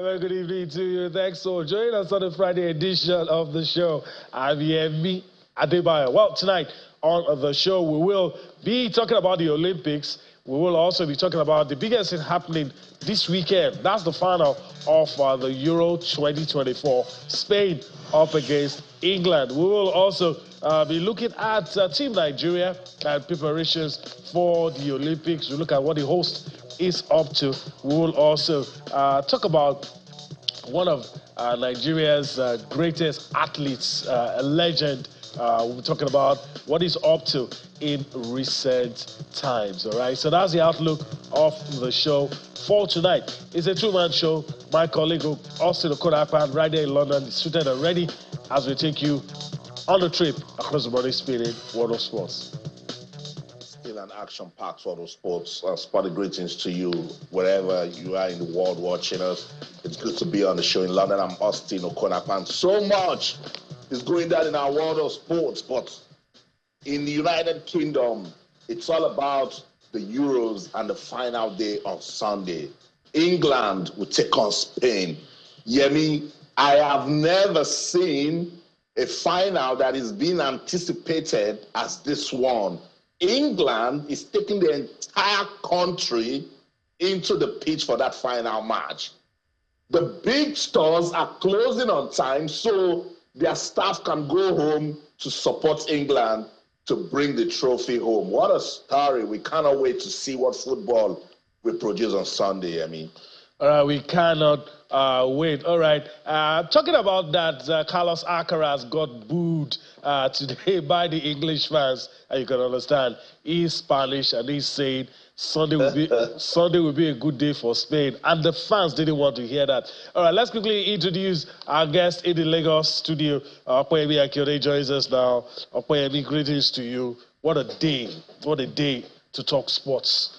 Very good evening to you. Thanks for joining us on the Friday edition of the show. I'm Yemi Adebayo. Well, tonight on the show, we will be talking about the Olympics. We will also be talking about the biggest thing happening this weekend. That's the final of the Euro 2024. Spain up against England. We will also be looking at Team Nigeria and preparations for the Olympics. We look at what the host is up to. We will also talk about one of Nigeria's greatest athletes, a legend. We'll be talking about what he's up to in recent times, all right? So that's the outlook of the show for tonight. It's a two-man show. My colleague, Austin Okodapan, right there in London, is suited and ready as we take you on a trip across the body spinning world of sports. Still an action-packed world of sports. Sporty greetings to you wherever you are in the world watching us. It's good to be on the show in London. I'm Austin Okodapan. So much is going down in our world of sports, but in the United Kingdom, it's all about the Euros and the final day on Sunday. England will take on Spain. Yemi, I have never seen a final that is being anticipated as this one. England is taking the entire country into the pitch for that final match. The big stores are closing on time, so their staff can go home to support England to bring the trophy home. What a story. We cannot wait to see what football we produce on Sunday, I mean. All right, we cannot wait. All right, talking about that, Carlos Alcaraz got booed today by the English fans. And you can understand, he's Spanish and he's saying Sunday will be a good day for Spain. And the fans didn't want to hear that. All right, let's quickly introduce our guest in the Lagos studio. Okoyemi Akinode joins us now. Okoyemi, greetings to you. What a day to talk sports.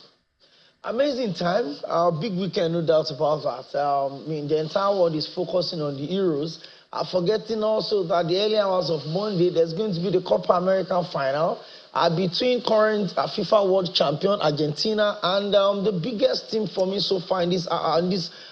Amazing time, big weekend, no doubt about that. I mean, the entire world is focusing on the Euros. Forgetting also that the early hours of Monday, there's going to be the Copa America final between current FIFA World Champion Argentina and the biggest team for me so far in this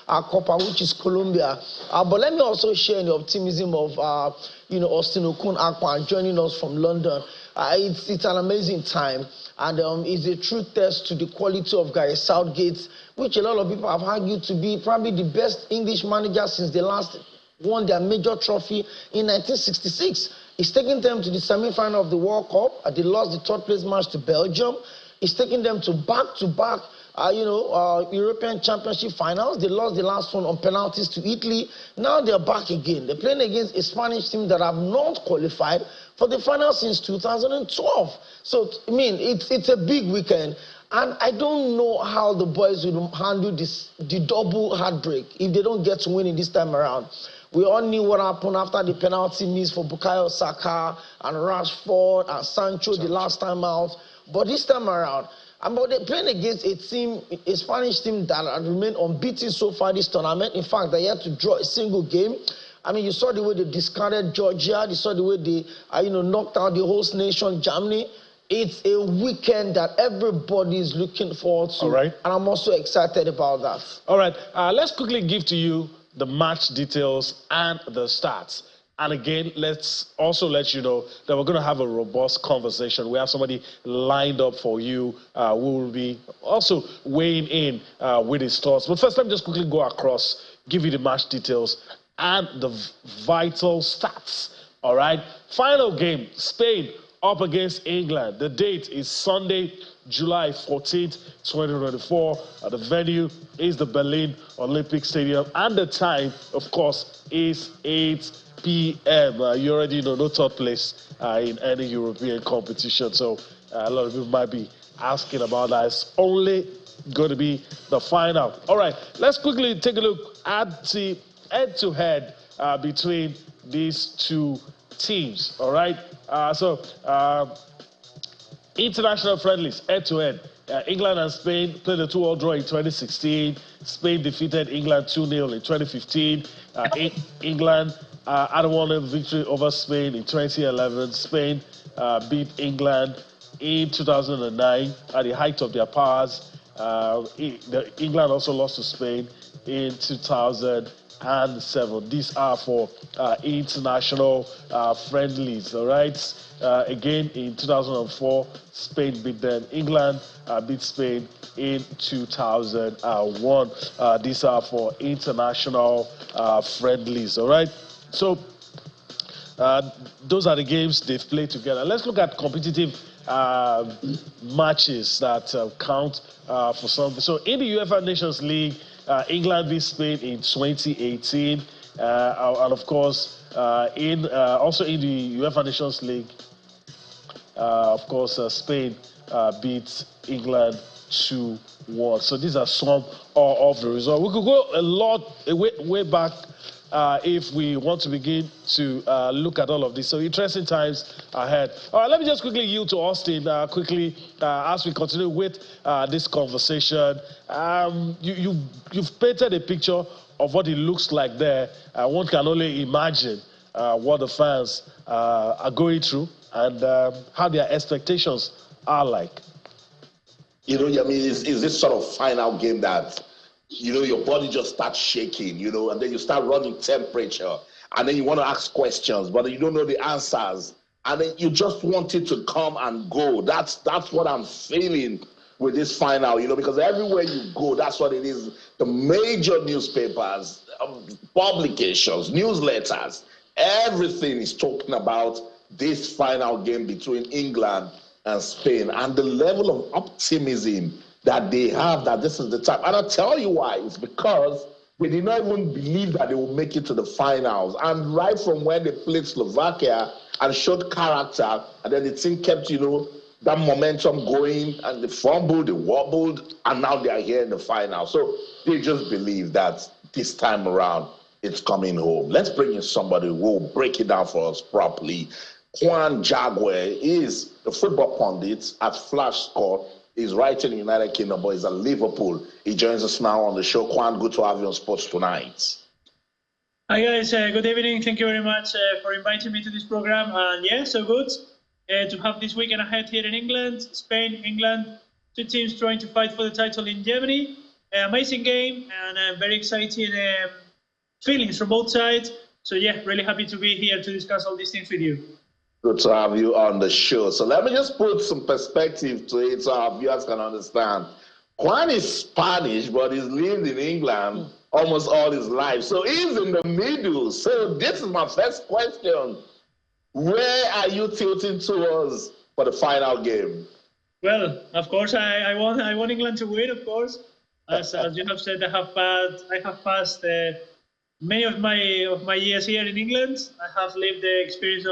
Copa, which is Colombia. But let me also share the optimism of Austin Okun Akpan joining us from London. It's an amazing time, and it's a true test to the quality of Gareth Southgate, which a lot of people have argued to be probably the best English manager since they last won their major trophy in 1966. He's taking them to the semi-final of the World Cup. They lost the third-place match to Belgium. He's taking them to back-to-back European Championship finals. They lost the last one on penalties to Italy. Now they're back again. They're playing against a Spanish team that have not qualified for the final since 2012. So, I mean, it's a big weekend. And I don't know how the boys will handle the double heartbreak if they don't get to win it this time around. We all knew what happened after the penalty miss for Bukayo Saka and Rashford and Sancho the last time out. But this time around, they're playing against a Spanish team that had remained unbeaten so far this tournament. In fact, they had to draw a single game. I mean, you saw the way they discarded Georgia. You saw the way they, knocked out the host nation, Germany. It's a weekend that everybody is looking forward to. All right. And I'm also excited about that. All right. Let's quickly give to you the match details and the stats. And again, let's also let you know that we're going to have a robust conversation. We have somebody lined up for you who will be also weighing in with his thoughts. But first, let me just quickly go across, give you the match details and the vital stats. All right. Final game, Spain up against England. The date is Sunday, July 14th, 2024. The venue is the Berlin Olympic Stadium. And the time, of course, is 8 p.m. You already know, no third place in any European competition. So a lot of people might be asking about that. It's only going to be the final. All right, let's quickly take a look at the head-to-head between these two teams. All right, international friendlies, head-to-head. England and Spain played a 2-2 draw in 2016. Spain defeated England 2-0 in 2015. England had a 1-0 victory over Spain in 2011. Spain beat England in 2009 at the height of their powers. England also lost to Spain in 2007. These are for international friendlies, all right? Again, in 2004, Spain beat them. England beat Spain in 2001. These are for international friendlies, all right? So those are the games they've played together. Let's look at competitive matches that count for something. So in the UEFA Nations League, England beat Spain in 2018, and of course, also in the UEFA Nations League, of course, Spain beat England 2-1. So these are some of the results. We could go a lot way back if we want to begin to look at all of this. So interesting times ahead. All right, let me just quickly yield to Austin as we continue with this conversation. You've painted a picture of what it looks like there. One can only imagine what the fans are going through and how their expectations are like. You know, I mean, is this sort of final game that, you know, your body just starts shaking, you know, and then you start running temperature, and then you want to ask questions, but you don't know the answers, and then you just want it to come and go. That's what I'm feeling with this final, you know, because everywhere you go, that's what it is. The major newspapers, publications, newsletters, everything is talking about this final game between England and Spain, and the level of optimism that they have that this is the time. And I'll tell you why. It's because they did not even believe that they would make it to the finals. And right from when they played Slovakia and showed character, and then the team kept, you know, that momentum going, and they fumbled, they wobbled, and now they are here in the final. So they just believe that this time around, it's coming home. Let's bring in somebody who will break it down for us properly. Juan Jagwe is the football pundit at Flash Score. He's writing in the United Kingdom, but he's at Liverpool. He joins us now on the show. Juan, good to have you on Sports Tonight. Hi guys, good evening. Thank you very much for inviting me to this program. And yeah, so good to have this weekend ahead here in England, Spain, England. Two teams trying to fight for the title in Germany. Amazing game and very exciting feelings from both sides. So yeah, really happy to be here to discuss all these things with you. Good to have you on the show. So let me just put some perspective to it so our viewers can understand. Juan is Spanish, but he's lived in England almost all his life. So he's in the middle. So this is my first question. Where are you tilting towards for the final game? Well, of course, I want England to win, of course. As you have said, I have passed many of my years here in England. I have lived the experience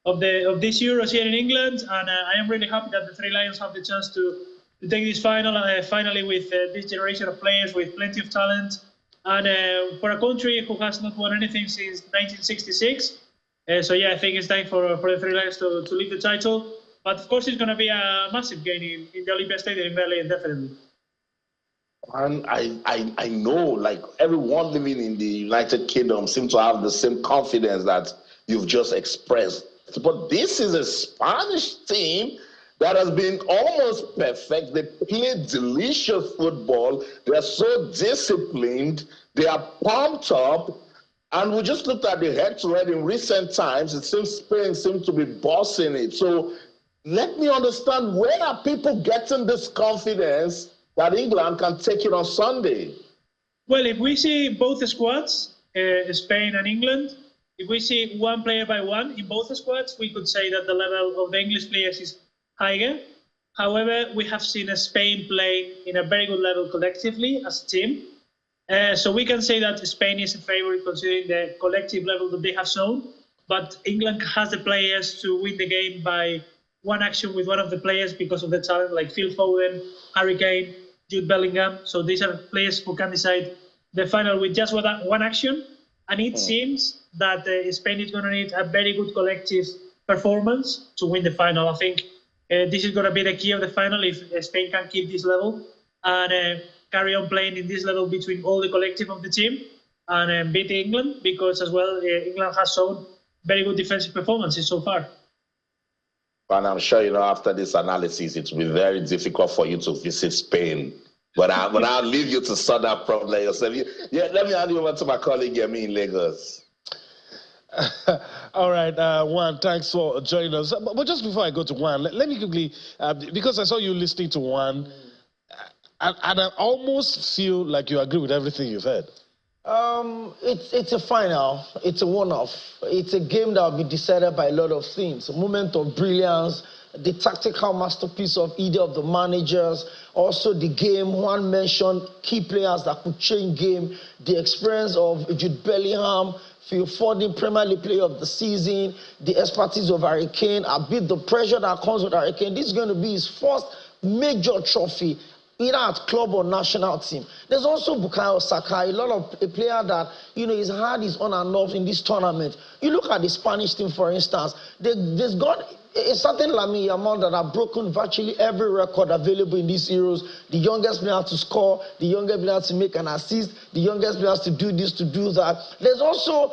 of these Euros here in England, and I am really happy that the Three Lions have the chance to take this final finally with this generation of players with plenty of talent, and for a country who has not won anything since 1966. So yeah, I think it's time for the Three Lions to lift the title. But of course, it's going to be a massive game in the Olympia Stadium in Berlin, definitely. And I know, like, everyone living in the United Kingdom seems to have the same confidence that you've just expressed. But this is a Spanish team that has been almost perfect. They play delicious football. They are so disciplined. They are pumped up. And we just looked at the head-to-head in recent times. It seems Spain seems to be bossing it. So let me understand, where are people getting this confidence that England can take it on Sunday? Well, if we see both the squads, Spain and England, if we see one player by one in both the squads, we could say that the level of the English players is higher. However, we have seen Spain play in a very good level collectively as a team. So we can say that Spain is a favorite considering the collective level that they have shown. But England has the players to win the game by one action with one of the players because of the talent, like Phil Foden, Harry Kane, Jude Bellingham. So these are players who can decide the final with just one action. And it seems that Spain is going to need a very good collective performance to win the final. I think this is going to be the key of the final if Spain can keep this level and carry on playing in this level between all the collective of the team and beat England, because as well England has shown very good defensive performances so far. And I'm sure, you know, after this analysis, it will be very difficult for you to visit Spain. But I'll leave you to sort that problem yourself. Yeah, let me hand you over to my colleague, Yemi, in Lagos. All right, Juan, thanks for joining us. But just before I go to Juan, let me quickly, because I saw you listening to Juan, and I almost feel like you agree with everything you've heard. It's a final. It's a one-off. It's a game that will be decided by a lot of things. A moment of brilliance, the tactical masterpiece of either of the managers, also the game. Juan mentioned key players that could change game, the experience of Jude Bellingham, Phil Foden, Premier League Player of the Season, the expertise of Harry Kane, a bit the pressure that comes with Harry Kane. This is going to be his first major trophy, either at club or national team. There's also Bukayo Saka, a player that, you know, he's had his on and off in this tournament. You look at the Spanish team, for instance, there's got a certain Lamine Yamal that have broken virtually every record available in these Euros. The youngest player to score, the youngest player to make an assist, the youngest players to do this, to do that. There's also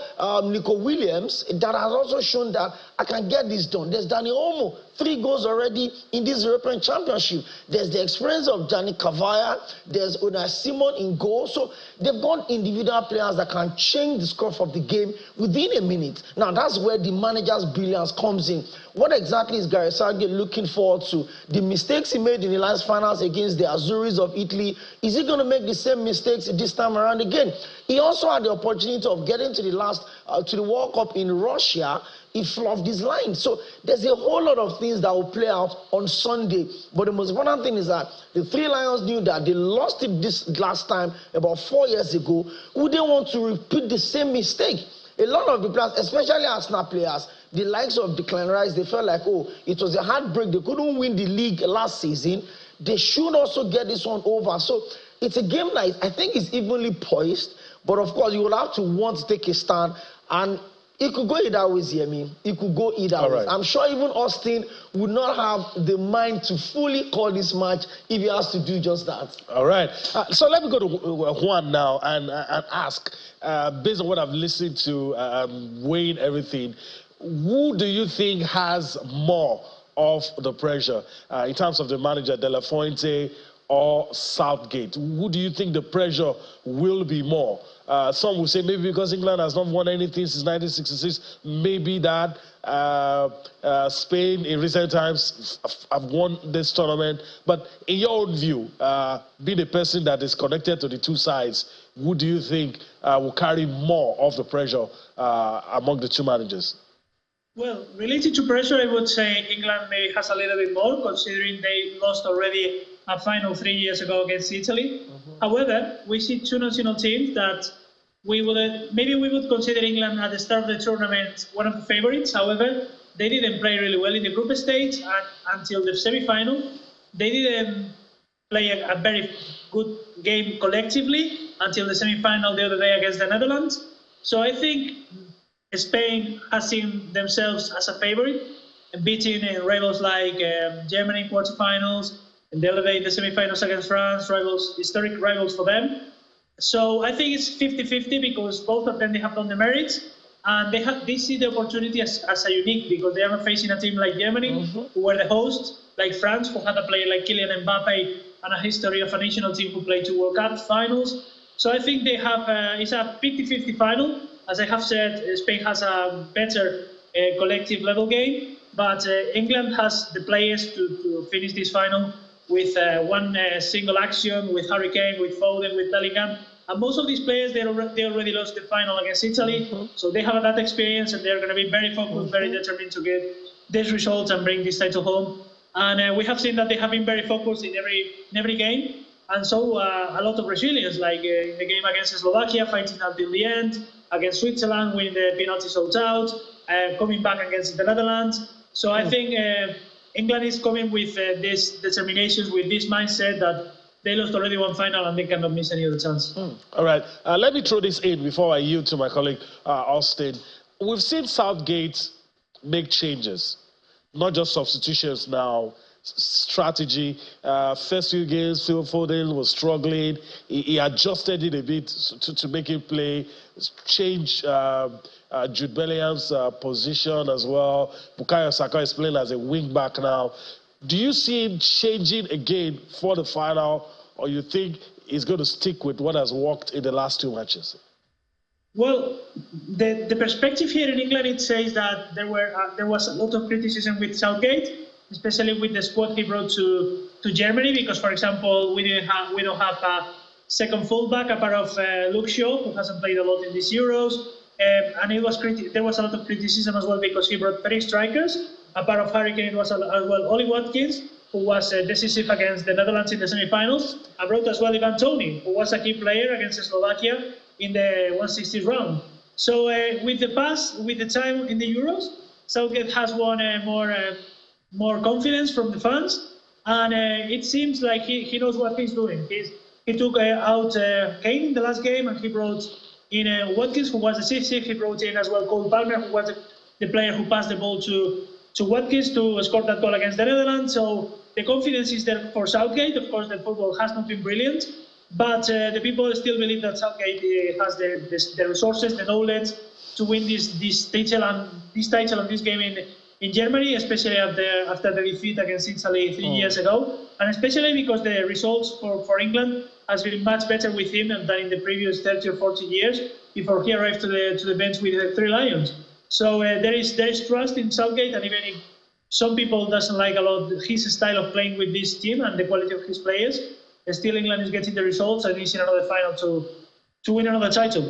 Nico Williams that has also shown that I can get this done. There's Dani Olmo, 3 goals already in this European Championship. There's the experience of Dani Cavaya. There's Unai Simon in goal. So they've got individual players that can change the score of the game within a minute. Now, that's where the manager's brilliance comes in. What exactly is Gareth Southgate looking forward to? The mistakes he made in the last finals against the Azuris of Italy, is he going to make the same mistakes this time around again? He also had the opportunity of getting to the World Cup in Russia. He fluffed his line. So there's a whole lot of things that will play out on Sunday. But the most important thing is that the Three Lions knew that they lost it this last time about 4 years ago. Would they want to repeat the same mistake? A lot of the players, especially Arsenal players, the likes of Declan Rice, they felt like, oh, it was a heartbreak. They couldn't win the league last season. They should also get this one over. So it's a game that I think is evenly poised. But of course, you will have to want to take a stand. And it could go either ways, Yemi. It could go either ways. Right. I'm sure even Austin would not have the mind to fully call this match if he has to do just that. All right. So let me go to Juan now and ask, based on what I've listened to, weighing everything, who do you think has more of the pressure in terms of the manager, De La Fuente or Southgate? Who do you think the pressure will be more? Some will say maybe because England has not won anything since 1966, maybe that Spain in recent times have won this tournament. But in your own view, being a person that is connected to the two sides, who do you think will carry more of the pressure among the two managers? Well, related to pressure, I would say England maybe has a little bit more, considering they lost already a final 3 years ago against Italy. However, we see two national teams that we would consider England at the start of the tournament one of the favorites. However, they didn't play really well in the group stage until the semi-final. They didn't play a very good game collectively until the semi-final the other day against the Netherlands. So I think Spain has seen themselves as a favorite, beating rivals like Germany in quarterfinals, and the other day in the semi-finals against France, historic rivals for them. So I think it's 50-50 because both of them, they have done the merits, and they see the opportunity as a unique, because they are facing a team like Germany, who were the hosts, like France, who had a player like Kylian Mbappe and a history of a national team who played 2 World Cup finals. So I think they have it's a 50-50 final. As I have said, Spain has a better collective level game, but England has the players to finish this final with one single action, with Harry Kane, with Foden, with Bellingham. And most of these players, they already lost the final against Italy, so they have that experience, and they're going to be very focused, very determined to get these results and bring this title home. And we have seen that they have been very focused in every game, and so a lot of resilience, like in the game against Slovakia, fighting until the end, against Switzerland, winning the penalty shootout, coming back against the Netherlands. So I think England is coming with this determination, with this mindset that they lost already one final and they cannot miss any other chance. All right. Let me throw this in before I yield to my colleague, Austin. We've seen Southgate make changes, not just substitutions now. strategy. First few games, Phil Foden was struggling. He adjusted it a bit to make him play, change Jude Bellingham's position as well. Bukayo Saka is playing as a wing back now. Do you see him changing again for the final, or you think he's going to stick with what has worked in the last 2 matches? Well, the perspective here in England, it says that there was a lot of criticism with Southgate, especially with the squad he brought to Germany, because, for example, we don't have a second fullback apart of Luke Shaw, who hasn't played a lot in these Euros, and there was a lot of criticism as well because he brought 3 strikers. Apart of Harry Kane, it was as well Ollie Watkins, who was decisive against the Netherlands in the semi-finals. I brought as well Ivan Toney, who was a key player against Slovakia in the 1/60 round. So with the time in the Euros, Southgate has won more confidence from the fans, and it seems like he knows what he's doing. He took out Kane in the last game, and he brought in Watkins, who was decisive. He brought in as well Cole Palmer, who was the player who passed the ball to Watkins to score that goal against the Netherlands. So the confidence is there for Southgate. Of course, the football has not been brilliant, but the people still believe that Southgate has the resources, the knowledge to win this title and this game in Germany, especially after the defeat against Italy 3 years ago, and especially because the results for England has been much better with him than in the previous 30 or 40 years before he arrived to the bench with the 3 Lions. So there is trust in Southgate, and even if some people doesn't like a lot his style of playing with this team and the quality of his players, still England is getting the results and is in another final to win another title.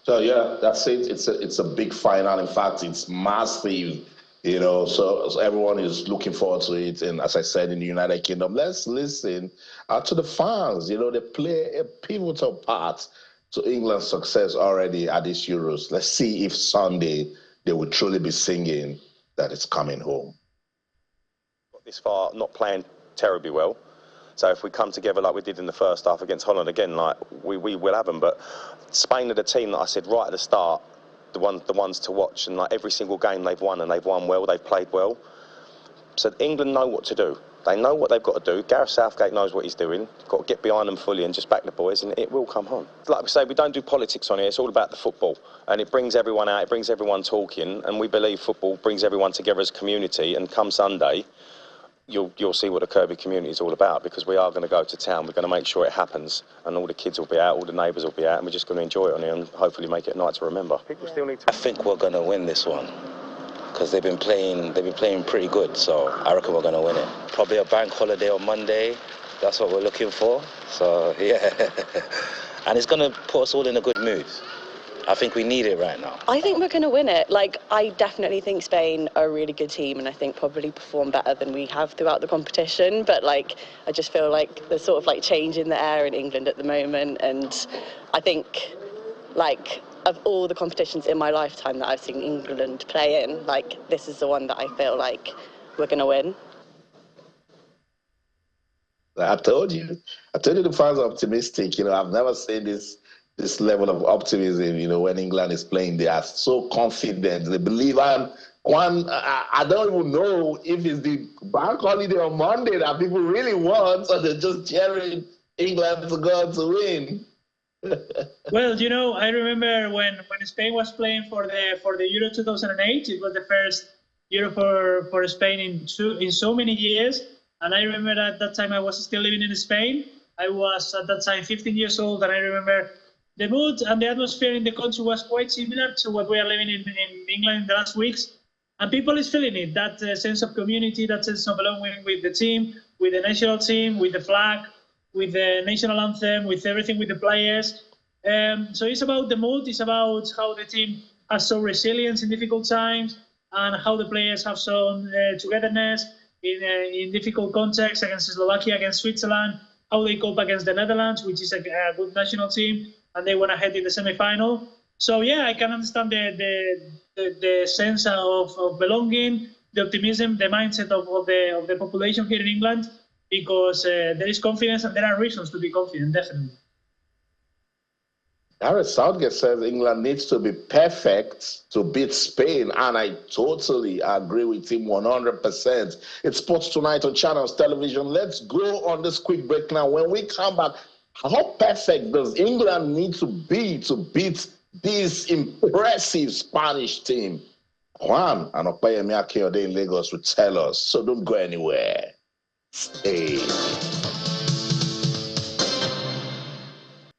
So yeah, that's it. It's a big final. In fact, it's massive. So everyone is looking forward to it. And as I said, in the United Kingdom, let's listen to the fans. They play a pivotal part to England's success already at these Euros. Let's see if Sunday they will truly be singing that it's coming home. Got this far, not playing terribly well. So if we come together like we did in the first half against Holland again, like we will have them. But Spain are the team that I said right at the start, the ones to watch, and like every single game they've won, and they've won well, they've played well. So England know what to do. They know what they've got to do. Gareth Southgate knows what he's doing. Got to get behind them fully and just back the boys, and it will come home. Like we say, we don't do politics on here. It's all about the football, and it brings everyone out. It brings everyone talking, and we believe football brings everyone together as a community. And come Sunday, you'll see what the Kirby community is all about, because we are going to go to town. We're going to make sure it happens, and all the kids will be out, all the neighbours will be out, and we're just going to enjoy it on here and hopefully make it a night to remember. People still need to. I think we're going to win this one, because they've been playing pretty good, so I reckon we're going to win it. Probably a bank holiday on Monday. That's what we're looking for. So yeah, and it's going to put us all in a good mood. I think we need it right now. I think we're going to win it. I definitely think Spain are a really good team, and I think probably perform better than we have throughout the competition. But I just feel like there's sort of change in the air in England at the moment, and I think of all the competitions in my lifetime that I've seen England play in, this is the one that I feel like we're going to win. I told you the fans are optimistic. I've never seen this level of optimism, when England is playing. They are so confident. They believe. And I don't even know if it's the bank holiday on Monday that people really want, or they're just cheering England to go to win. Well, I remember when Spain was playing for the Euro 2008. It was the first Euro for Spain in so many years. And I remember at that time I was still living in Spain. I was at that time 15 years old, and I remember the mood and the atmosphere in the country was quite similar to what we are living in England in the last weeks. And people is feeling it, that sense of community, that sense of belonging with the team, with the national team, with the flag, with the national anthem, with everything, with the players. So it's about the mood, it's about how the team has shown resilience in difficult times, and how the players have shown togetherness in difficult contexts against Slovakia, against Switzerland, how they cope against the Netherlands, which is a good national team, and they went ahead in the semi-final. So yeah, I can understand the sense of belonging, the optimism, the mindset of the population here in England, because there is confidence and there are reasons to be confident, definitely. Gareth Southgate says England needs to be perfect to beat Spain, and I totally agree with him 100%. It's Sports Tonight on Channels Television. Let's go on this quick break now. When we come back, how perfect does England need to be to beat this impressive Spanish team? Juan and Opeyemi Akinode in Lagos will tell us, so don't go anywhere. Stay.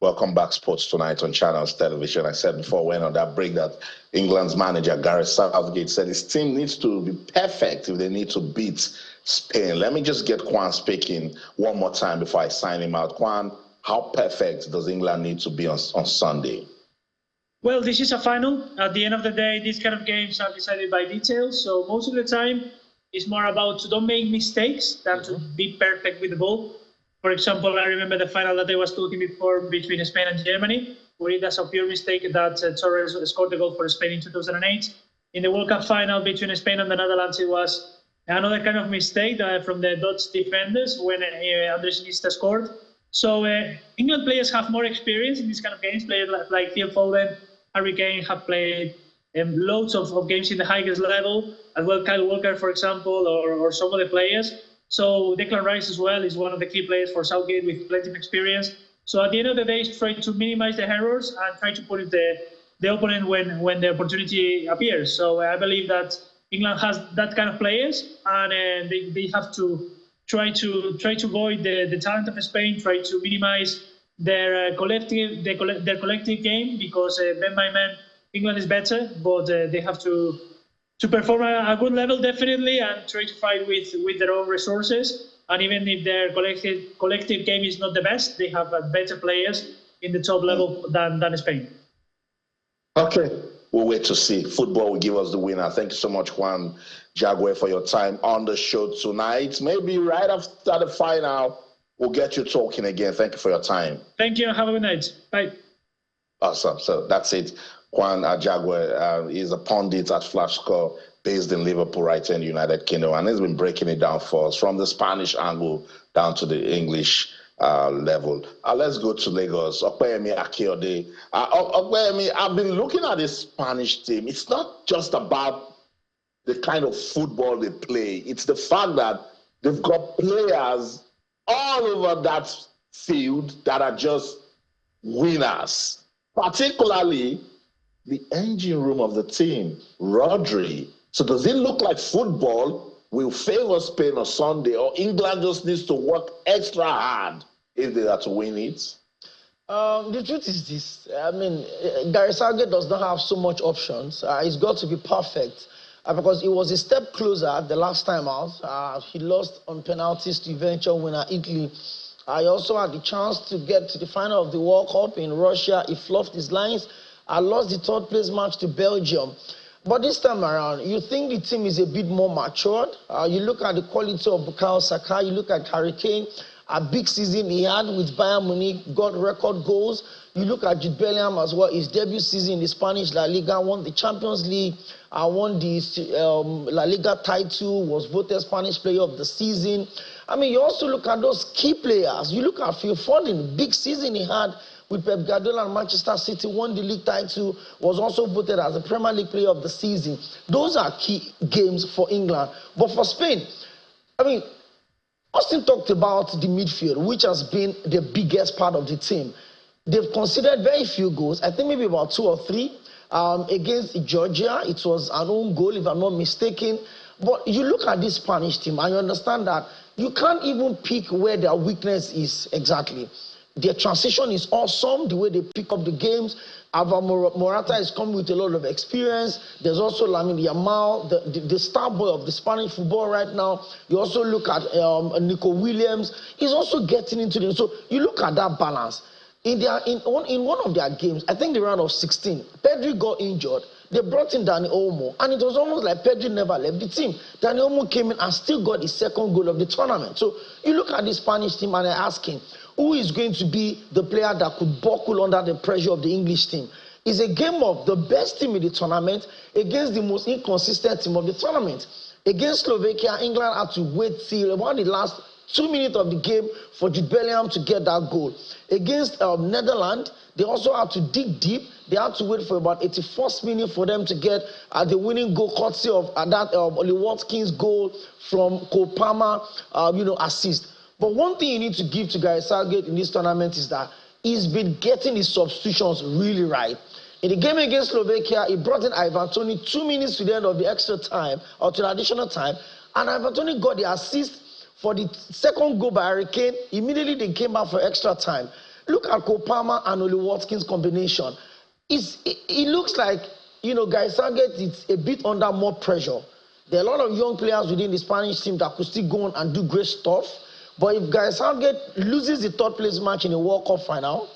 Welcome back, Sports Tonight on Channels Television. I said before we went on that break that England's manager, Gareth Southgate, said his team needs to be perfect if they need to beat Spain. Let me just get Kwan speaking one more time before I sign him out. Kwan, how perfect does England need to be on Sunday? Well, this is a final. At the end of the day, these kind of games are decided by details. So most of the time, it's more about to don't make mistakes than to be perfect with the ball. For example, I remember the final that I was talking before between Spain and Germany, where it was a pure mistake that Torres scored the goal for Spain in 2008. In the World Cup final between Spain and the Netherlands, it was another kind of mistake from the Dutch defenders when Andres Iniesta scored. So England players have more experience in these kind of games. Players like Phil Foden, Harry Kane have played loads of games in the highest level, as well Kyle Walker, for example, or some of the players. So Declan Rice as well is one of the key players for Southgate with plenty of experience. So at the end of the day, try to minimize the errors and try to put the opponent when the opportunity appears. So I believe that England has that kind of players, and they have to try to avoid the talent of Spain, try to minimize their collective game, because man by man England is better, but they have to perform a good level definitely and try to fight with their own resources. And even if their collective game is not the best, they have better players in the top level than Spain. Okay, we'll wait to see. Football will give us the winner. Thank you so much, Juan Jaguar, for your time on the show tonight. Maybe right after the final, we'll get you talking again. Thank you for your time. Thank you. Have a good night. Bye. Awesome. So that's it. Juan Jaguar is a pundit at Flash Score based in Liverpool, right here in the United Kingdom, and he's been breaking it down for us from the Spanish angle down to the English level. Let's go to Lagos. Opeyemi Akinode. Opeyemi, I've been looking at this Spanish team. It's not just about the kind of football they play. It's the fact that they've got players all over that field that are just winners, particularly the engine room of the team, Rodri. So does it look like football will favor Spain on Sunday, or England just needs to work extra hard if they are to win it? The truth is this. I mean, Gareth Southgate does not have so much options. It's got to be perfect because it was a step closer the last time out. He lost on penalties to eventual winner Italy. I also had the chance to get to the final of the World Cup in Russia. He fluffed his lines. I lost the third place match to Belgium. But this time around, you think the team is a bit more matured. You look at the quality of Bukayo Saka, you look at Harry Kane, a big season he had with Bayern Munich, got record goals. You look at Jude Bellingham as well, his debut season in the Spanish La Liga, won the Champions League, won the La Liga title, was voted Spanish Player of the Season. I mean, you also look at those key players. You look at Phil Foden, big season he had with Pep Guardiola and Manchester City, won the league title, was also voted as the Premier League Player of the Season. Those are key games for England. But for Spain, I mean, Austin talked about the midfield, which has been the biggest part of the team. They've considered very few goals, I think maybe about 2 or 3. Against Georgia, it was an own goal, if I'm not mistaken. But you look at this Spanish team and you understand that you can't even pick where their weakness is exactly. Their transition is awesome, the way they pick up the games. Alvaro Morata is coming with a lot of experience. There's also Lamine Yamal, the star boy of the Spanish football right now. You also look at Nico Williams. He's also getting into them. So you look at that balance. In one of their games, I think the round of 16, Pedri got injured. They brought in Dani Olmo, and it was almost like Pedri never left the team. Dani Olmo came in and still got his second goal of the tournament. So you look at the Spanish team and I ask him, who is going to be the player that could buckle under the pressure of the English team? It's a game of the best team in the tournament against the most inconsistent team of the tournament. Against Slovakia, England had to wait till about the last 2 minutes of the game for Jude Bellingham to get that goal. Against Netherlands, they also had to dig deep. They had to wait for about 81st minute for them to get the winning goal, courtesy of that Oli Watkins goal from Cole Palmer, assist. But one thing you need to give to Gareth Southgate in this tournament is that he's been getting his substitutions really right. In the game against Slovakia, he brought in Ivan Toney 2 minutes to the end of the extra time, or to the additional time, and Ivan Toney got the assist for the second goal by Harry Kane. Immediately they came back for extra time. Look at Cole Palmer and Oli Watkins combination. It looks like, Gareth Southgate is a bit under more pressure. There are a lot of young players within the Spanish team that could still go on and do great stuff. But if Gareth Southgate loses the third place match in a World Cup final,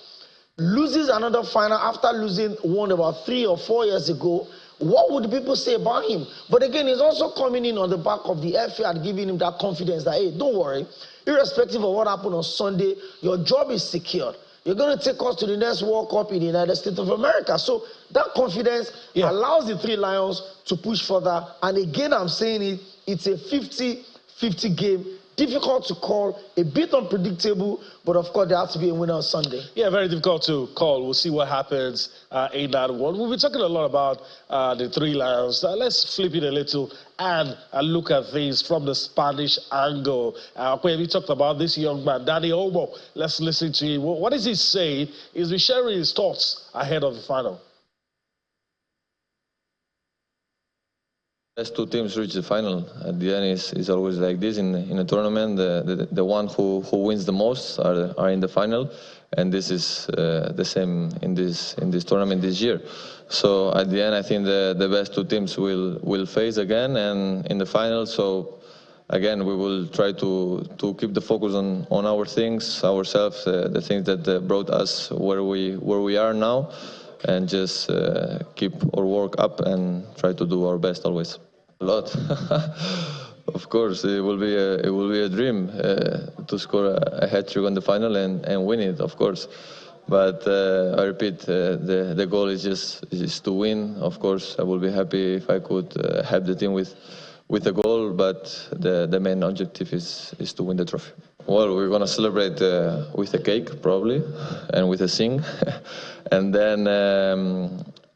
loses another final after losing one about 3 or 4 years ago, what would people say about him? But again, he's also coming in on the back of the FA and giving him that confidence that, hey, don't worry, irrespective of what happened on Sunday, your job is secured. You're going to take us to the next World Cup in the United States of America. So that confidence allows the Three Lions to push further. And again, I'm saying it's a 50-50 game. Difficult to call, a bit unpredictable, but of course there has to be a winner on Sunday. Yeah, very difficult to call. We'll see what happens in that one. We'll be talking a lot about the Three Lions. Let's flip it a little and look at things from the Spanish angle. We talked about this young man, Dani Olmo. Let's listen to him. What is he saying? He's been sharing his thoughts ahead of the final. As two teams reach the final, at the end is always like this in a tournament. The one who wins the most are in the final, and this is the same in this tournament this year. So at the end, I think the best two teams will face again, and in the final. So again, we will try to keep the focus on our things, ourselves, the things that brought us where we are now, and just keep our work up and try to do our best always. A lot. Of course, it will be a dream to score a hat-trick on the final and win it, of course. But I repeat, the goal is just to win. Of course, I will be happy if I could help the team with a goal, but the main objective is to win the trophy. Well, we're gonna celebrate with a cake probably, and with a sing, and then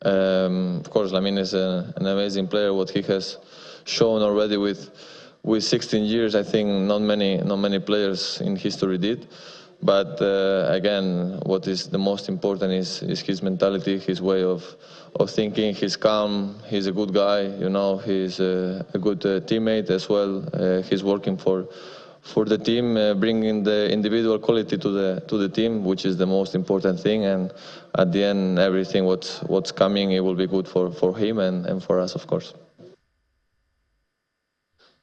of course, Lamine is an amazing player. What he has shown already with 16 years, I think not many players in history did. But again, what is the most important is his mentality, his way of thinking. He's calm. He's a good guy. He's a good teammate as well. He's working for the team, bringing the individual quality to the team, which is the most important thing. And at the end, everything what's coming, it will be good for him and for us, of course.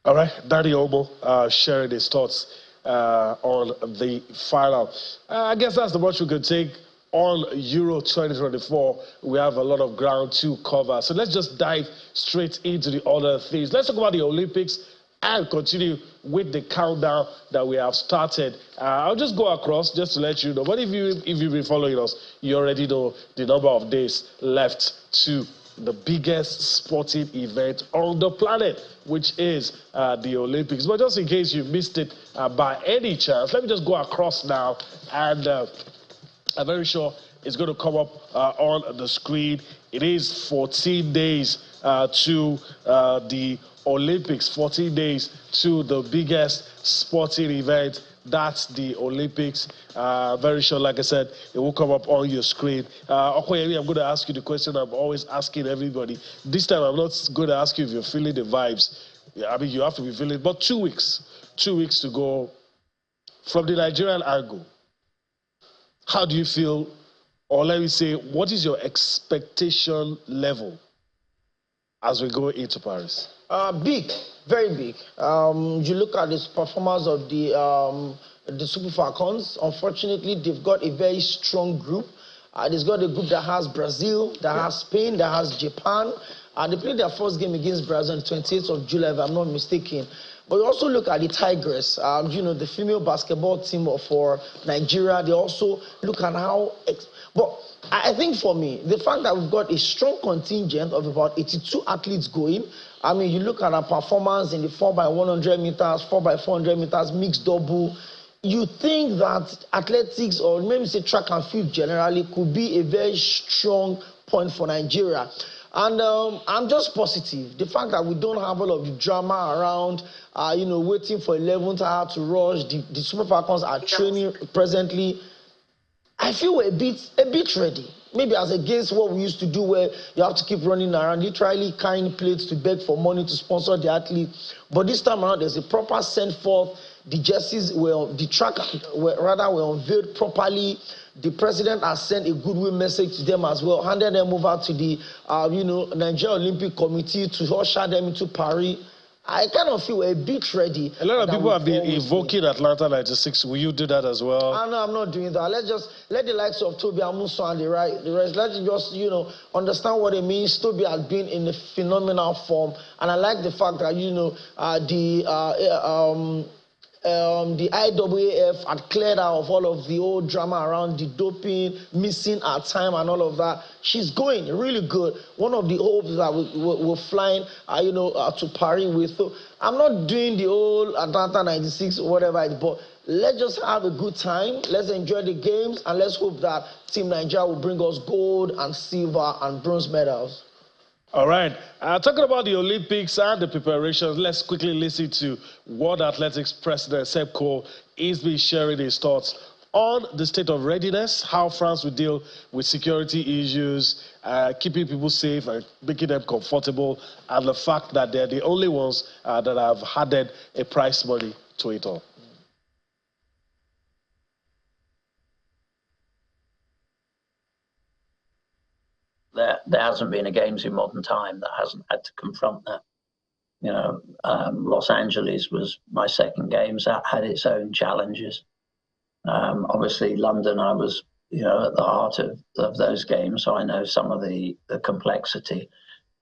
All right, Dani Olmo sharing his thoughts on the final. I guess that's the much we could take on Euro 2024. We have a lot of ground to cover. So let's just dive straight into the other things. Let's talk about the Olympics and continue with the countdown that we have started. I'll just go across just to let you know. But if you've been following us, you already know the number of days left to the biggest sporting event on the planet, which is the Olympics. But just in case you missed it by any chance, let me just go across now, and I'm very sure it's going to come up on the screen. It is 14 days to the Olympics, 14 days to the biggest sporting event. That's the Olympics. Very sure, like I said, it will come up on your screen. Okoyemi, I'm going to ask you the question I'm always asking everybody. This time, I'm not going to ask you if you're feeling the vibes. I mean, you have to be feeling, but 2 weeks. 2 weeks to go. From the Nigerian angle, how do you feel, or let me say, what is your expectation level as we go into Paris? Big, very big. You look at this performance of the Super Falcons. Unfortunately, they've got a very strong group. They've got a group that has Brazil, that has Spain, that has Japan. They played their first game against Brazil on the 28th of July, if I'm not mistaken. But you also look at the Tigress, the female basketball team for Nigeria. They also look at how. But I think for me, the fact that we've got a strong contingent of about 82 athletes going. I mean, you look at our performance in the 4x100 meters, 4x400 meters, mixed double. You think that athletics, or maybe say track and field generally, could be a very strong point for Nigeria. And I'm just positive. The fact that we don't have all of the drama around, waiting for 11th hour to rush, the Super Falcons are training presently. I feel we're a bit ready. Maybe as against what we used to do, where you have to keep running around, literally carrying plates to beg for money to sponsor the athlete. But this time around, there's a proper send forth. The jerseys the track were unveiled properly. The president has sent a goodwill message to them as well, handed them over to the Nigeria Olympic Committee to usher them into Paris. I kind of feel a bit ready. A lot of people have been invoking Atlanta 96. Will you do that as well? No, I'm not doing that. Let's just let the likes of Toby Amuso and the rest, let's just, understand what it means. Toby has been in a phenomenal form. And I like the fact that, the IAAF had cleared out of all of the old drama around the doping, missing our time and all of that. She's going really good. One of the hopes that we're flying, to Paris with. So I'm not doing the old Atlanta 96, whatever it's, but let's just have a good time. Let's enjoy the games, and let's hope that Team Nigeria will bring us gold and silver and bronze medals. All right. Talking about the Olympics and the preparations, let's quickly listen to World Athletics President Seb Coe is being sharing his thoughts on the state of readiness, how France will deal with security issues, keeping people safe and making them comfortable, and the fact that they're the only ones that have added a prize money to it all. There hasn't been a Games in modern time that hasn't had to confront that. Los Angeles was my second Games. That had its own challenges. Obviously, London, I was, at the heart of those games, so I know some of the complexity.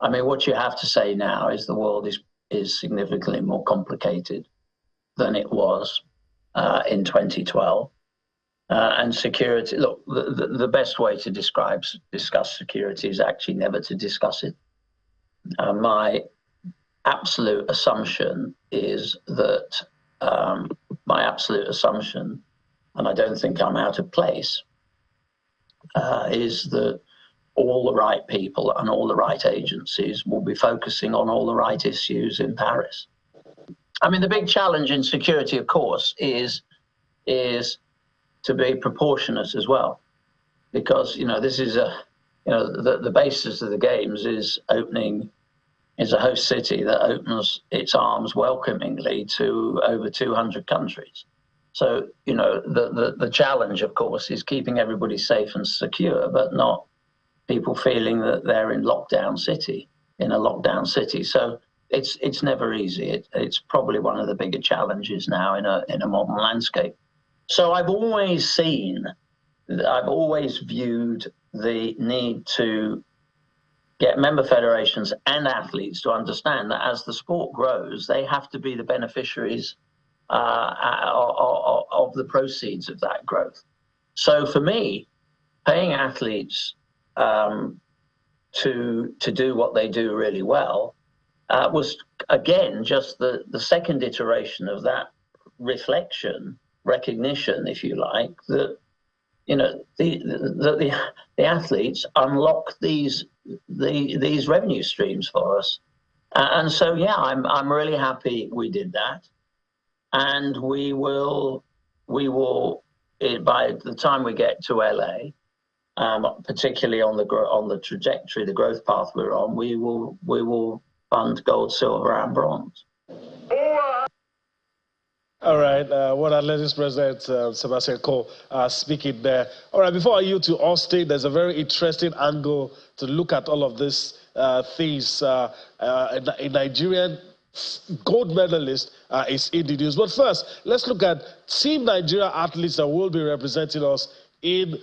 I mean, what you have to say now is the world is significantly more complicated than it was in 2012. And security, look, the best way to discuss security is actually never to discuss it. My absolute assumption is that, and I don't think I'm out of place, is that all the right people and all the right agencies will be focusing on all the right issues in Paris. I mean, the big challenge in security, of course, is to be proportionate as well, because this is the basis of the Games is a host city that opens its arms welcomingly to over 200 countries. So the challenge, of course, is keeping everybody safe and secure, but not people feeling that they're in a lockdown city. So it's never easy. It's probably one of the bigger challenges now in a modern landscape. So I've always viewed the need to get member federations and athletes to understand that as the sport grows, they have to be the beneficiaries of the proceeds of that growth. So for me, paying athletes to do what they do really well was, again, just the second iteration of that recognition, if you like, that the athletes unlock these revenue streams for us, and so I'm really happy we did that, and we will by the time we get to LA, particularly on the trajectory, the growth path we're on, we will fund gold, silver, and bronze. All right, World Athletics President Sebastian Coe speaking there. All right, before I yield to Austin, there's a very interesting angle to look at all of these things. A Nigerian gold medalist is in the news. But first, let's look at Team Nigeria athletes that will be representing us in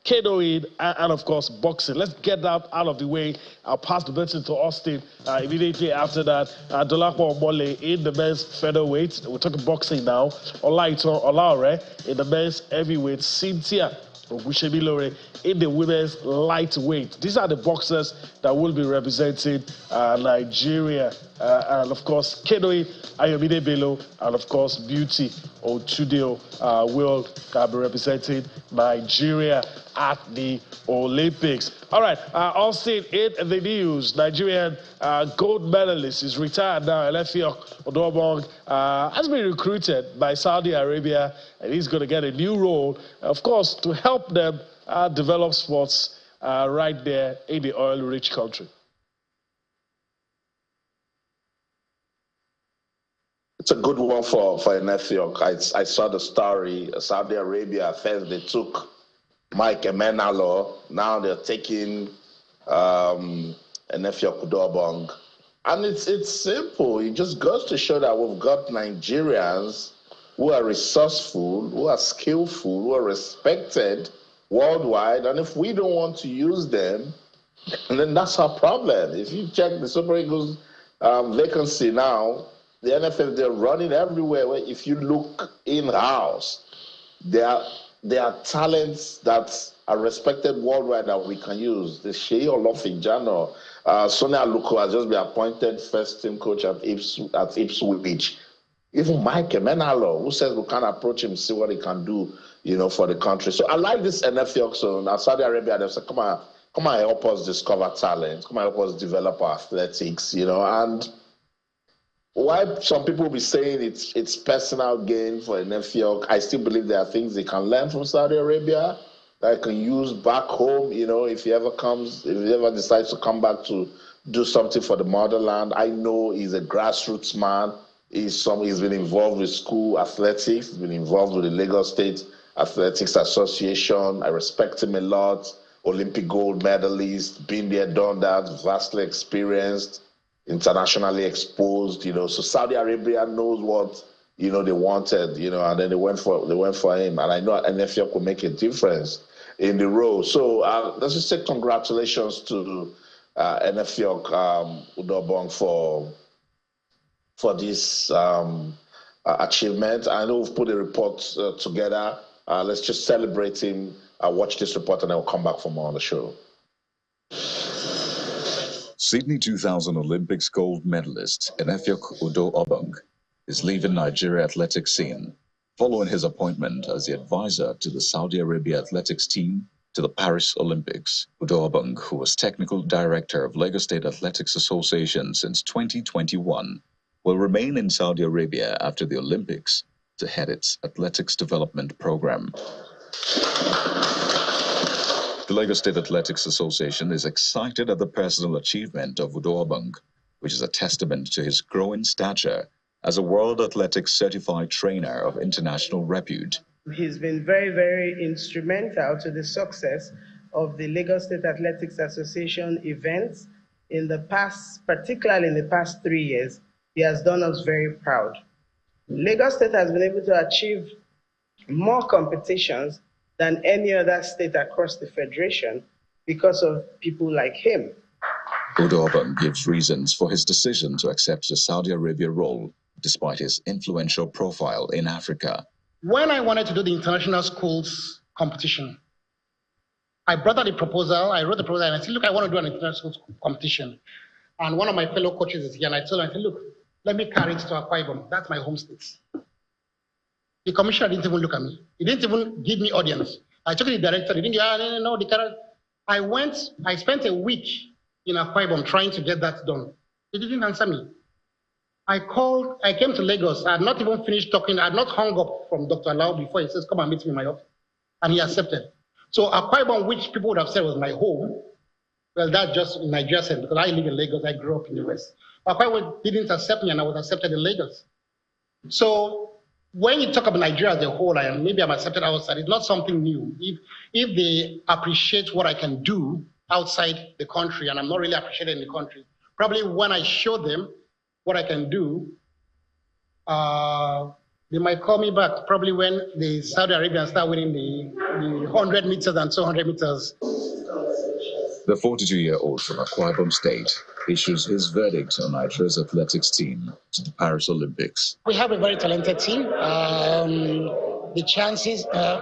canoeing, and of course boxing. Let's get that out of the way. I'll pass the baton to Austin immediately after that. Dolapo Omole in the men's featherweight. We're talking boxing now. Olaito Olaore in the men's heavyweight. Cynthia Ogushebilore in the women's lightweight. These are the boxers that will be representing Nigeria. And of course, Kedoe Ayomide Bello, and of course, Beauty Ochudeo will be representing Nigeria at the Olympics. All right, Austin, in the news, Nigerian gold medalist is retired now. Elefiok Odobong has been recruited by Saudi Arabia, and he's going to get a new role, of course, to help them develop sports right there in the oil-rich country. It's a good one for Ethiopia. I saw the story. Saudi Arabia first they took Mike Emenalo. Now they're taking Ethiopia Kudobong. And it's simple. It just goes to show that we've got Nigerians who are resourceful, who are skillful, who are respected worldwide. And if we don't want to use them, then that's our problem. If you check the Super Eagles vacancy now, the NFF, they're running everywhere. If you look in-house, there are talents that are respected worldwide that we can use. The Shea Olofinjano, Sonia Luko has just been appointed first team coach at Ipswich. Even Mike Emenalo, who says we can approach him, see what he can do, for the country. So I like this NFF. So now Saudi Arabia, they say, come on, help us discover talent. Come on, help us develop our athletics, and why some people will be saying it's personal gain for NFF, I still believe there are things they can learn from Saudi Arabia that I can use back home, if he ever decides to come back to do something for the motherland. I know he's a grassroots man. He's been involved with school athletics. He's been involved with the Lagos State Athletics Association. I respect him a lot. Olympic gold medalist, been there, done that, vastly experienced, internationally exposed, So Saudi Arabia knows what, they wanted, and then they went for him. And I know NFF could make a difference in the role. So let's just say congratulations to NFF Udobong for this achievement. I know we've put a report together. Let's just celebrate him. Watch this report and then we'll come back for more on the show. Sydney 2000 Olympics gold medalist Enefiok Udo Obong is leaving Nigeria athletics scene following his appointment as the advisor to the Saudi Arabia athletics team to the Paris Olympics. Udo Obong, who was technical director of Lagos State Athletics Association since 2021, will remain in Saudi Arabia after the Olympics to head its athletics development program. The Lagos State Athletics Association is excited at the personal achievement of Udo Obong, which is a testament to his growing stature as a World Athletics certified trainer of international repute. He's been very, very instrumental to the success of the Lagos State Athletics Association events in the past, particularly in the past 3 years. He has done us very proud. Lagos State has been able to achieve more competitions than any other state across the federation because of people like him. Udo Obong gives reasons for his decision to accept the Saudi Arabia role, despite his influential profile in Africa. When I wanted to do the international schools competition, I brought out the proposal, I wrote the proposal, and I said, look, I want to do an international school competition. And one of my fellow coaches is here, and I told him, I said, look, let me carry it to Akwa Ibom. That's my home state. The commissioner didn't even look at me. He didn't even give me audience. I took the director, he didn't know the character. I spent a week in Akwa Ibom trying to get that done. He didn't answer me. I came to Lagos. I had not even finished talking. I had not hung up from Dr. Lau before he says, come and meet me in my office. And he accepted. So Akwa Ibom, which people would have said was my home, well, that's just in Nigeria, because I live in Lagos, I grew up in the West. Akwa Ibom didn't accept me, and I was accepted in Lagos. So when you talk about Nigeria as a whole, and maybe I'm accepted outside, it's not something new. If they appreciate what I can do outside the country, and I'm not really appreciated in the country, probably when I show them what I can do, They might call me back probably when the Saudi Arabians start winning the 100 meters and 200 meters. The 42-year-old from Akwa Ibom State issues his verdict on Nigeria's athletics team to the Paris Olympics. We have a very talented team. The chances are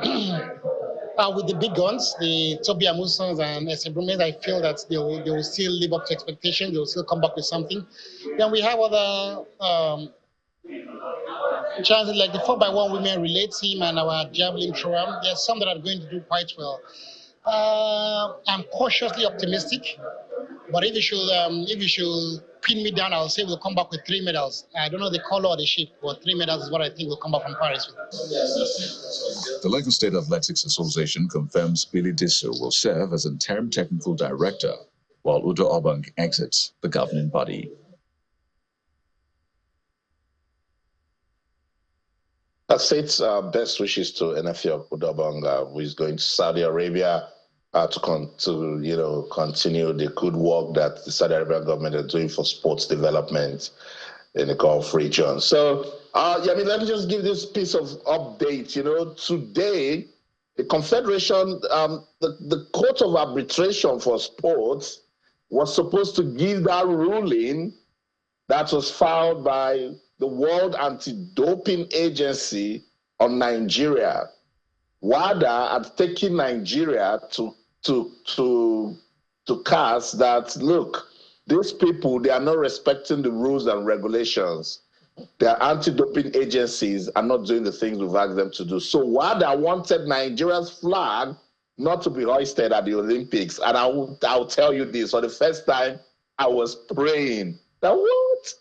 with the big guns, the Toby Amusons and Esebrumes, I feel that they will still live up to expectations. They will still come back with something. Then we have other chances like the 4x1 women relay team and our javelin thrower. There's some that are going to do quite well. I'm cautiously optimistic, but if you should pin me down, I'll say we'll come back with 3 medals. I don't know the color or the shape, but 3 medals is what I think will come back from Paris with. The Lagos State Athletics Association confirms Billy Disso will serve as interim technical director, while Udo Obang exits the governing body. That's it. Best wishes to NFL Udo Obang, who is going to Saudi Arabia to continue the good work that the Saudi Arabian government is doing for sports development in the Gulf region. So, let me just give this piece of update. Today, the Confederation, the Court of Arbitration for Sports was supposed to give that ruling that was filed by the World Anti-Doping Agency on Nigeria. WADA had taken Nigeria to cast that, look, these people, they are not respecting the rules and regulations. Their anti-doping agencies are not doing the things we've asked them to do. So WADA wanted Nigeria's flag not to be hoisted at the Olympics. And I'll tell you this, for the first time, I was praying that what?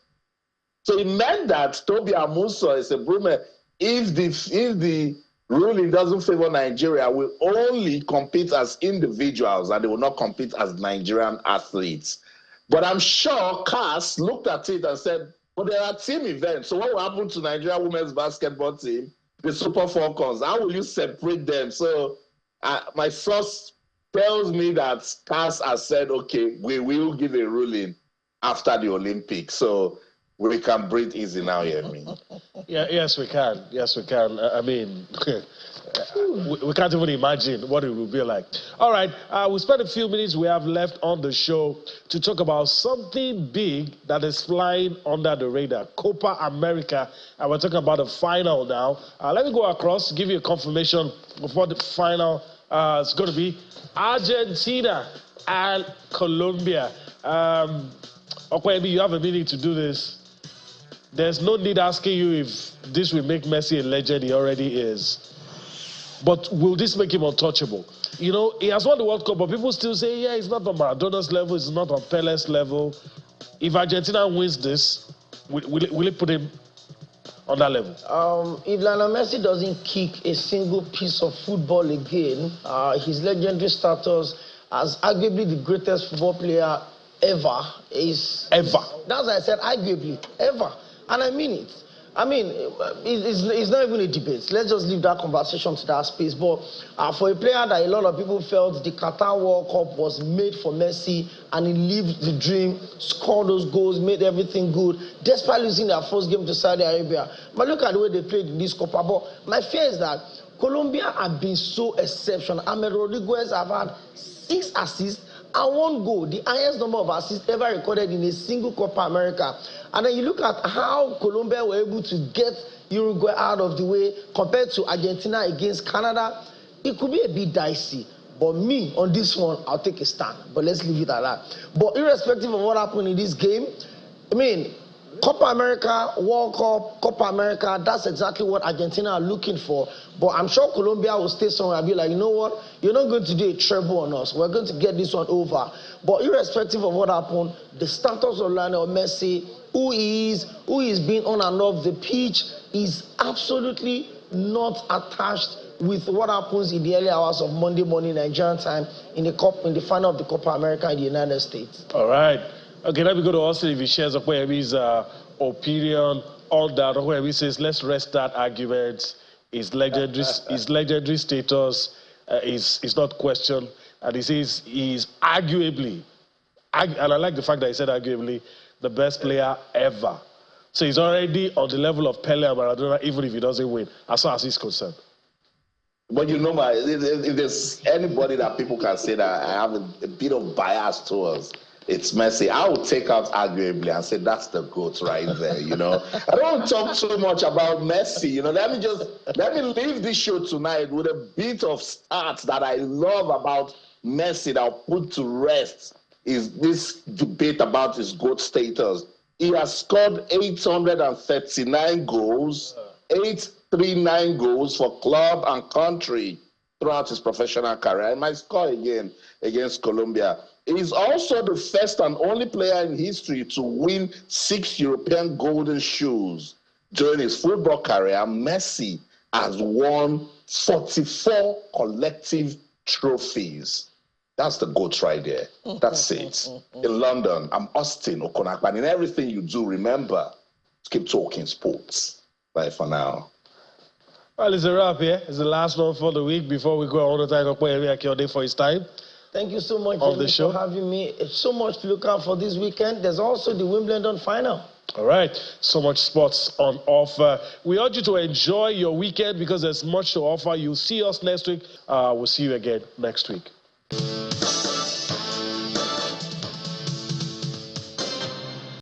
So it meant that Toby Amuso is a broomer. If the ruling doesn't favor Nigeria, will only compete as individuals and they will not compete as Nigerian athletes. But I'm sure CAS looked at it and said, well, there are team events. So what will happen to Nigeria women's basketball team, the Super Falcons? How will you separate them? So my source tells me that CAS has said, okay, we will give a ruling after the Olympics. So we can breathe easy now, Yes, we can. Yes, we can. We can't even imagine what it will be like. All right, we spent a few minutes we have left on the show to talk about something big that is flying under the radar, Copa America, and we're talking about the final now. Let me go across, give you a confirmation before the final. It's going to be Argentina and Colombia. Okwemi, you have a minute to do this. There's no need asking you if this will make Messi a legend. He already is. But will this make him untouchable? He has won the World Cup, but people still say, yeah, it's not on Maradona's level, it's not on Pele's level. If Argentina wins this, will it put him on that level? If Lionel Messi doesn't kick a single piece of football again, his legendary status as arguably the greatest football player ever is... Ever. That's why I said arguably, ever. And I mean it. It's not even a debate. Let's just leave that conversation to that space. But for a player that a lot of people felt the Qatar World Cup was made for Messi and he lived the dream, scored those goals, made everything good, despite losing their first game to Saudi Arabia. But look at the way they played in this Copa. But my fear is that Colombia have been so exceptional. Ahmed Rodriguez have had 6 assists and 1 goal, the highest number of assists ever recorded in a single Copa America. And then you look at how Colombia were able to get Uruguay out of the way compared to Argentina against Canada. It could be a bit dicey. But me, on this one, I'll take a stand. But let's leave it at that. But irrespective of what happened in this game, Copa America, World Cup, Copa America, that's exactly what Argentina are looking for. But I'm sure Colombia will stay somewhere and be like, you know what? You're not going to do a treble on us. We're going to get this one over. But irrespective of what happened, the status of Lionel Messi, who he is being on and off the pitch, is absolutely not attached with what happens in the early hours of Monday morning Nigerian time in the final of the Copa America in the United States. All right. Okay, let me go to Austin if he shares Okwemi's opinion on that. Okwemi says, let's rest that argument. His legendary status is not questioned. And he says he's arguably, and I like the fact that he said arguably, the best player ever So he's already on the level of Pele and Maradona, even if he doesn't win, as far as he's concerned. But you know, if there's anybody that people can say that I have a bit of bias towards, it's Messi. I would take out arguably and say that's the GOAT right there, you know. I don't talk too much about Messi, you know. Let me leave this show tonight with a bit of stats that I love about Messi that I'll put to rest is this debate about his GOAT status. He has scored 839 goals, 839 goals for club and country throughout his professional career. He might score again against Colombia. He's also the first and only player in history to win 6 European Golden Shoes. During his football career, Messi has won 44 collective trophies. That's the GOAT right there. That's it. In London, I'm Austin Okonakpan. In everything you do, remember, keep talking sports. Bye for now. Well, it's a wrap here. It's the last one for the week before we go. I want to thank Okoye for his time. Thank you so much of the show. for having me. It's so much to look out for this weekend. There's also the Wimbledon final. All right. So much sports on offer. We urge you to enjoy your weekend because there's much to offer. You'll see us next week. We'll see you again next week.